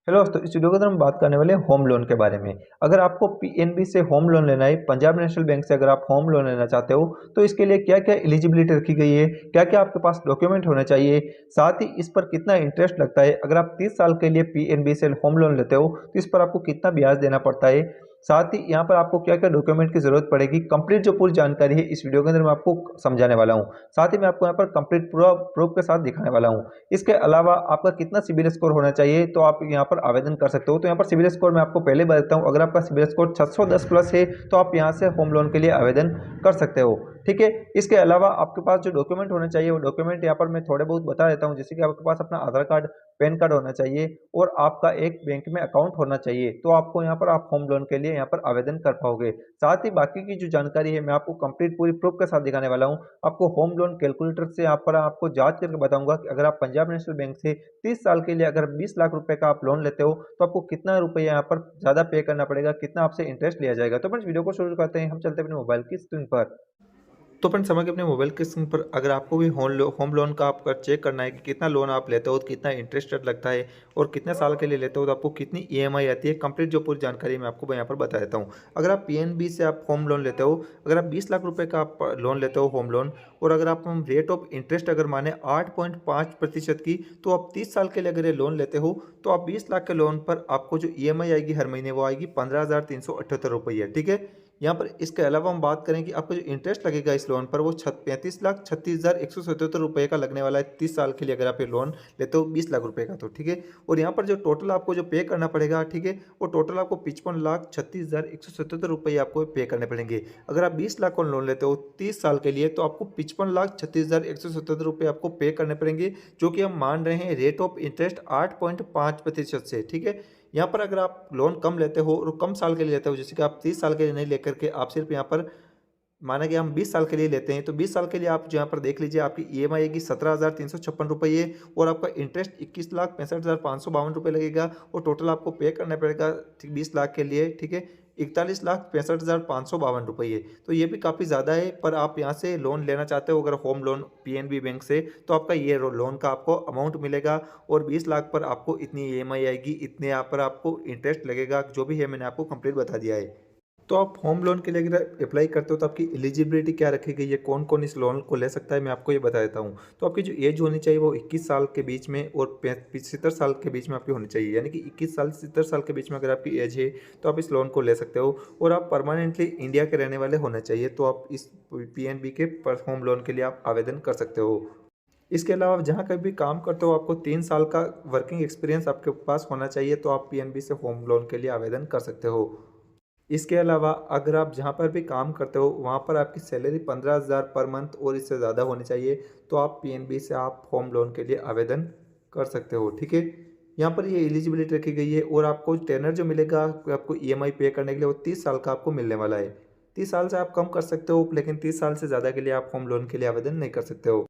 Hello दोस्तों, इस video के अंदर हम बात करने वाले हैं होम लोन के बारे में। अगर आपको पीएनबी से होम लोन लेना है, पंजाब नेशनल बैंक से अगर आप होम लोन लेना चाहते हो, तो इसके लिए क्या-क्या एलिजिबिलिटी रखी गई है, क्या-क्या आपके पास डॉक्यूमेंट होने चाहिए, साथ ही इस पर कितना इंटरेस्ट लगता है। अगर आप 30 साल के लिए पीएनबी से होम लोन लेते हो, तो इस पर आपको कितना ब्याज देना पड़ता है। साथ ही यहाँ पर आपको क्या-क्या डॉक्यूमेंट की ज़रूरत पड़ेगी, कंप्लीट जो पूरी जानकारी है इस वीडियो के अंदर मैं आपको समझाने वाला हूँ। साथ ही मैं आपको यहाँ पर कंप्लीट पूरा प्रूफ के साथ दिखाने वाला हूँ। इसके अलावा आपका कितना सिबिल स्कोर होना चाहिए, तो आप यहाँ पर आवेदन कर सकते हो। तो यहाँ पर सिबिल स्कोर मैं आपको पहले बता देता हूँ। अगर आपका सिबिल स्कोर 610 प्लस है, तो आप यहाँ से होम लोन के लिए आवेदन कर सकते हो। ठीक है। इसके अलावा आपके पास जो डॉक्यूमेंट होने चाहिए, वो डॉक्यूमेंट यहाँ पर मैं थोड़े बहुत बता देता हूँ। जैसे कि आपके पास अपना आधार कार्ड, पैन कार्ड होना चाहिए और आपका एक बैंक में अकाउंट होना चाहिए। तो आपको यहाँ पर आप होम लोन के लिए यहाँ पर आवेदन कर पाओगे। साथ ही बाकी की जो जानकारी है मैं आपको कंप्लीट पूरी प्रूफ के साथ दिखाने वाला हूँ। आपको होम लोन कैलकुलेटर से यहाँ पर आपको जांच करके बताऊंगा कि अगर आप पंजाब नेशनल बैंक से 30 साल के लिए अगर 20 लाख रुपए का आप लोन लेते हो, तो आपको कितना रुपए यहाँ पर ज़्यादा पे करना पड़ेगा, कितना आपसे इंटरेस्ट लिया जाएगा। तो फ्रेंड्स, वीडियो को शुरू करते हैं। हम चलते हैं अपने मोबाइल की स्क्रीन पर। तो फ्रेंड्स, समय के अपने मोबाइल के स्क्रीन पर अगर आपको भी होम लोन का आपका चेक करना है कि कितना लोन आप लेते हो, तो कितना इंटरेस्ट रेट लगता है और कितने साल के लिए लेते हो, तो आपको कितनी ईएमआई आती है, कंप्लीट जो पूरी जानकारी मैं आपको यहाँ पर बता देता हूँ। अगर आप पीएनबी से आप होम लोन लेते हो, अगर आप 20 लाख रुपए का आप लोन लेते हो होम लोन, और अगर आप हम रेट ऑफ इंटरेस्ट अगर माने 8.5% की, तो आप 30 साल के लिए अगर ये लोन लेते हो, तो आप 20 लाख के लोन पर आपको जो ईएमआई आएगी हर महीने, वो आएगी 15,378 रुपये। ठीक है। यहाँ पर इसके अलावा हम बात करें कि आपको जो इंटरेस्ट लगेगा इस लोन पर, वो 35,36,177 रुपये का लगने वाला है 30 साल के लिए अगर आप ये लोन लेते हो 20 लाख रुपए का, तो ठीक है। और यहाँ पर जो टोटल आपको जो पे करना पड़ेगा, ठीक है, वो टोटल आपको 55,36,177 रुपये आपको पे करने पड़ेंगे। अगर आप 20 लाख का लोन लेते हो 30 साल के लिए, तो आपको 55,36,177 रुपये आपको पे करने पड़ेंगे, जो कि हम मान रहे हैं रेट ऑफ इंटरेस्ट 8.5% से। ठीक है। यहाँ पर अगर आप लोन कम लेते हो और कम साल के लिए लेते हो, जैसे कि आप 30 साल के लिए नहीं लेकर के आप सिर्फ यहाँ पर माना कि हम 20 साल के लिए लेते हैं, तो 20 साल के लिए आप जो यहाँ पर देख लीजिए, आपकी ईएमआई आएगी 17,356 रुपये और आपका इंटरेस्ट 21,65,552 लगेगा और टोटल आपको पे करना पड़ेगा, ठीक, 20 लाख के लिए, ठीक है, 41,65,552 तो ये भी काफ़ी ज़्यादा है। पर आप यहाँ से लोन लेना चाहते हो अगर होम लोन पीएनबी बैंक से, तो आपका ये लोन का आपको अमाउंट मिलेगा और 20 लाख पर आपको इतनी ईएमआई आएगी, इतने यहाँ पर आपको इंटरेस्ट लगेगा, जो भी है मैंने आपको कंप्लीट बता दिया है। तो आप होम लोन के लिए अगर अप्लाई करते हो, तो आपकी एलिजिबिलिटी क्या रखी गई है, कौन कौन इस लोन को ले सकता है, मैं आपको ये बता देता हूँ। तो आपकी जो एज होनी चाहिए वो 21 साल के बीच में और 75 साल के बीच में आपकी होनी चाहिए। यानी कि 21 साल से 70 साल के बीच में अगर आपकी एज है, तो आप इस लोन को ले सकते हो। और आप परमानेंटली इंडिया के रहने वाले होने चाहिए, तो आप इस पीएनबी के होम लोन के लिए आप आवेदन कर सकते हो। इसके अलावा आप जहाँ कभी भी काम करते हो, आपको 3 साल का वर्किंग एक्सपीरियंस आपके पास होना चाहिए, तो आप पीएनबी से होम लोन के लिए आवेदन कर सकते हो। इसके अलावा अगर आप जहाँ पर भी काम करते हो, वहाँ पर आपकी सैलरी 15,000 पर मंथ और इससे ज़्यादा होनी चाहिए, तो आप पीएनबी से आप होम लोन के लिए आवेदन कर सकते हो। ठीक है। यहाँ पर ये एलिजिबिलिटी रखी गई है और आपको टेनर जो मिलेगा आपको ईएमआई पे करने के लिए, वो 30 साल का आपको मिलने वाला है। 30 साल से आप कम कर सकते हो, लेकिन 30 साल से ज़्यादा के लिए आप होम लोन के लिए आवेदन नहीं कर सकते हो।